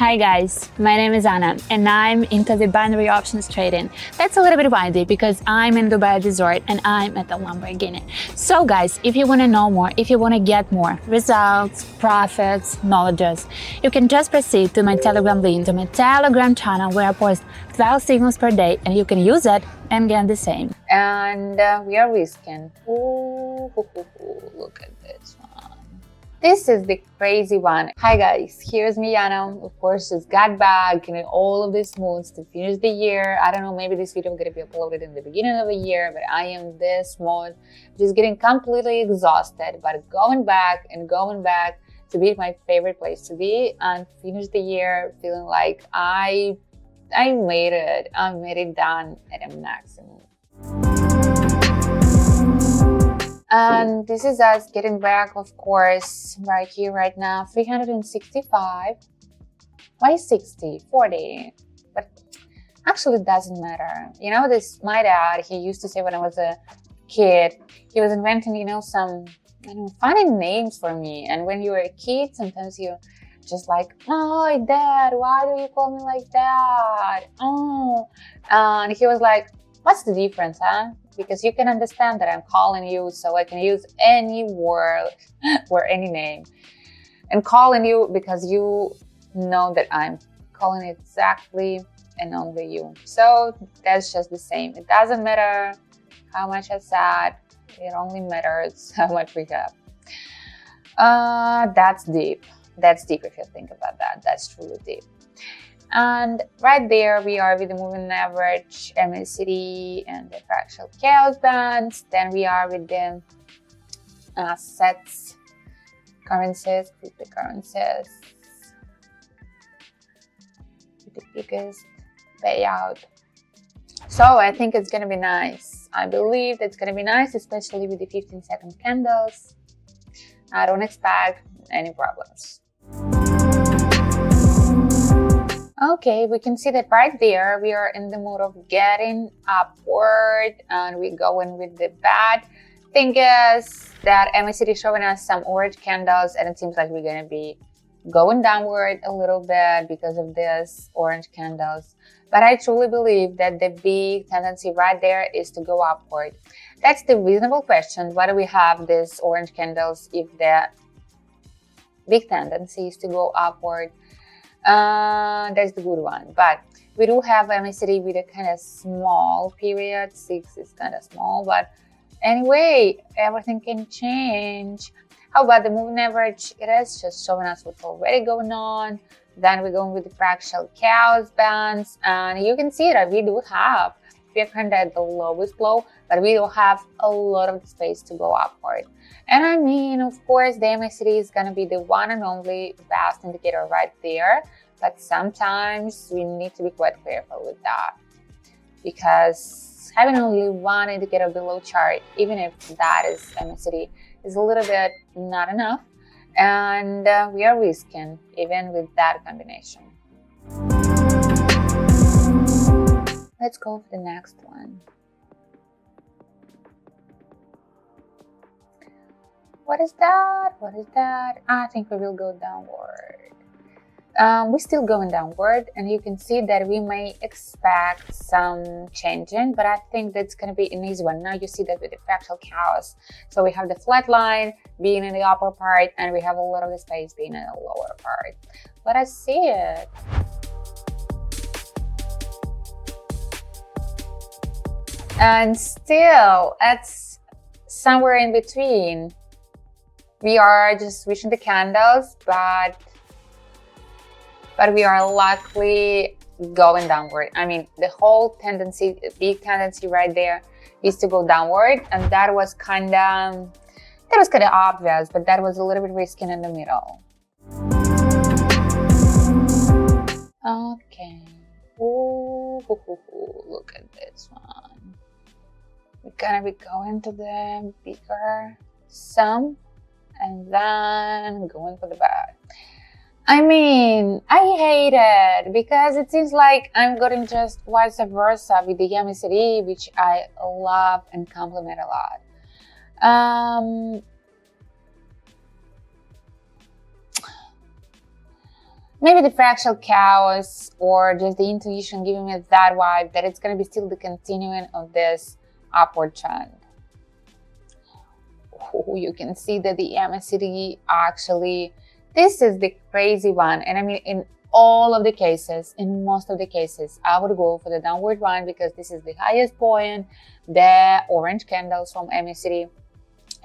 Hi guys, my name is Anna and I'm into the binary options trading. That's a little bit windy because I'm in Dubai Resort and I'm at the Lamborghini. So guys, if you want to know more, if you want to get more results, profits, knowledges, you can just proceed to my Telegram link, to my Telegram channel where I post 12 signals per day and you can use it and get the same. And we are risking. Look at this one. This is the crazy one. Hi guys, here's me, Anna. Of course, just got back in all of these moods to finish the year. I don't know, maybe this video is gonna be uploaded in the beginning of the year, but I am this mode, just getting completely exhausted, but going back to be my favorite place to be and finish the year feeling like I made it. I made it done at a maximum. And this is us getting back, of course, right here, right now, 365. Why 60? 40? But actually it doesn't matter. You know, my dad, he used to say when I was a kid, he was inventing, some funny names for me. And when you were a kid, sometimes you just like, oh, Dad, why do you call me like that? Oh, and he was like, what's the difference, huh? Because you can understand that I'm calling you, so I can use any word or any name. And calling you because you know that I'm calling exactly and only you. So that's just the same. It doesn't matter how much I said, it only matters how much we have. That's deep. That's deep if you think about that. That's truly deep. And right there we are with the moving average, MACD, and the fractal chaos bands. Then we are with the assets, currencies, cryptocurrencies, with the biggest payout. So I think it's gonna be nice. I believe it's gonna be nice, especially with the 15-second candles. I don't expect any problems. Okay, we can see that right there we are in the mood of getting upward and we're going with the bad. Thing is that MACD is showing us some orange candles and it seems like we're going to be going downward a little bit because of this orange candles. But I truly believe that the big tendency right there is to go upward. That's the reasonable question. Why do we have these orange candles if the big tendency is to go upward? That's the good one, but we do have MACD with a kind of small period. 6 is kind of small, but anyway, everything can change. How about the moving average? It is just showing us what's already going on. Then we're going with the fractal chaos bands, and you can see that we are kind of at the lowest low, but we do have a lot of space to go upward. And I mean, of course, the MACD is going to be the one and only best indicator right there. But sometimes we need to be quite careful with that. Because having only one indicator below chart, even if that is MACD, is a little bit not enough. And we are risking even with that combination. Let's go for the next one. What is that? What is that? I think we will go downward. We're still going downward, and you can see that we may expect some changing, but I think that's going to be an easy one. Now you see that with the fractal chaos. So we have the flat line being in the upper part, and we have a lot of the space being in the lower part. Let us see it. And still, it's somewhere in between. We are just reaching the candles, but we are likely going downward. I mean, the whole tendency, big tendency right there is to go downward, and that was kind of obvious, but that was a little bit risky in the middle. Okay. Ooh, look at this one. We're gonna be going to the bigger sum and then going for the bad. I mean, I hate it because it seems like I'm getting just vice versa with the MACD, which I love and compliment a lot. maybe the fractal chaos or just the intuition giving me that vibe that it's going to be still the continuing of this upward trend. Oh, you can see that the MACD actually, this is the crazy one. And I mean, in all of the cases, in most of the cases, I would go for the downward one because this is the highest point, the orange candles from MACD.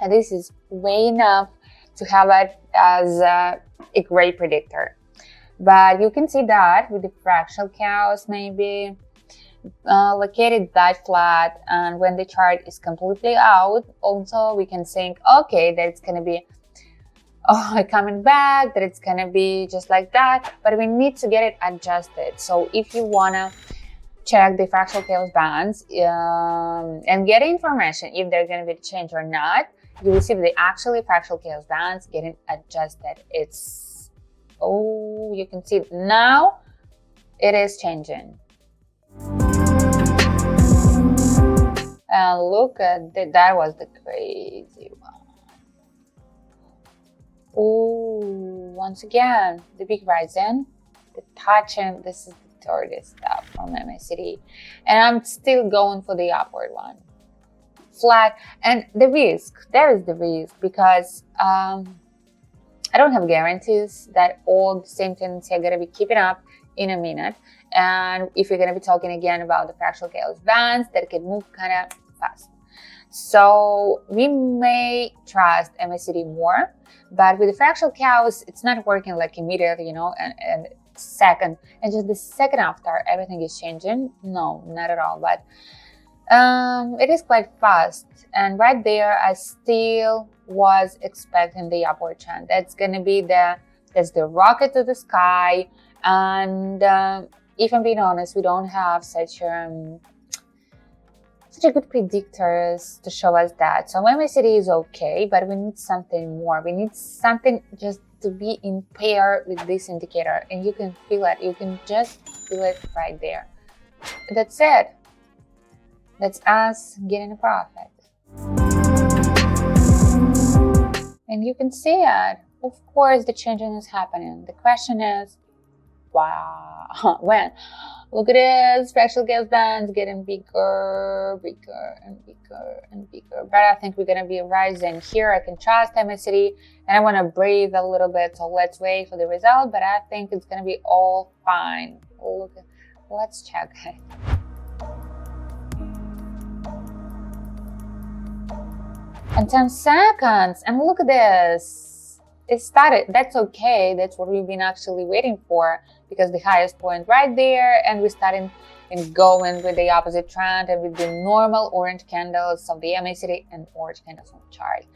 And this is way enough to have it as a great predictor. But you can see that with the fractal chaos maybe located that flat, and when the chart is completely out, also we can think, okay, that it's gonna be coming back, that it's gonna be just like that, but we need to get it adjusted. So if you wanna check the fractal chaos bands and get information if they're gonna be changed or not, you will see that the actually fractal chaos bands getting adjusted. It's, oh, you can see now it is changing. And look at that, that was the crazy one. Oh, once again, the big rising, the touching, this is the dirty stuff from MACD. And I'm still going for the upward one. Flat, and the risk, there is the risk because I don't have guarantees that all the same tendency are going to be keeping up in a minute. And if you're going to be talking again about the fractal chaos bands that can move kind of fast. So we may trust MACD more, but with the fractal chaos, it's not working like immediately, you know, and second, and just the second after everything is changing. No, not at all. But it is quite fast. And right there, I still was expecting the upward trend. That's going to be that's the rocket to the sky. And if I'm being honest, we don't have such a good predictors to show us that. So MACD is okay, but we need something more. We need something just to be in pair with this indicator, and you can feel it. You can just feel it right there. That's it. That's us getting a profit. And you can see it. Of course, the changing is happening. The question is, wow, when? Look at this, fractal chaos bands getting bigger, bigger, and bigger, and bigger. But I think we're going to be rising here. I can trust MACD, and I want to breathe a little bit, so let's wait for the result, but I think it's going to be all fine. Look, let's check it. And 10 seconds, and look at this. It started, that's okay, that's what we've been actually waiting for, because the highest point right there, and we're starting and going with the opposite trend and with the normal orange candles of the MACD and orange candles on the chart.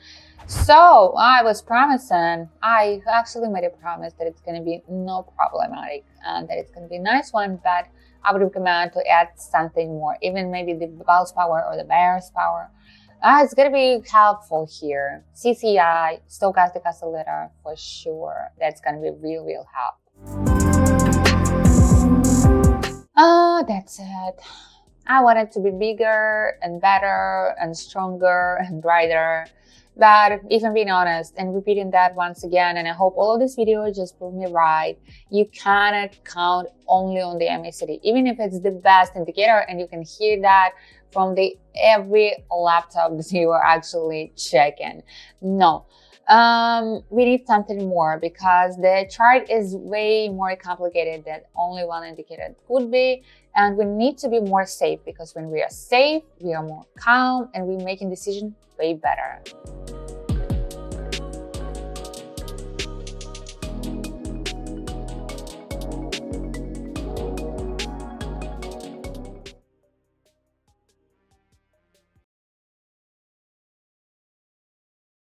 So I was promising, I actually made a promise that it's going to be no problematic and that it's going to be a nice one, but I would recommend to add something more, even maybe the Bell's power or the Bear's power. It's going to be helpful here. CCI, stochastic oscillator, for sure. That's going to be real help. Oh, that's it. I want it to be bigger and better and stronger and brighter. But if I'm being honest and repeating that once again, and I hope all of this video just prove me right, you cannot count only on the MACD, even if it's the best indicator, and you can hear that from the every laptop that you are actually checking. No, we need something more, because the chart is way more complicated than only one indicator could be, and we need to be more safe, because when we are safe, we are more calm and we're making decisions way better.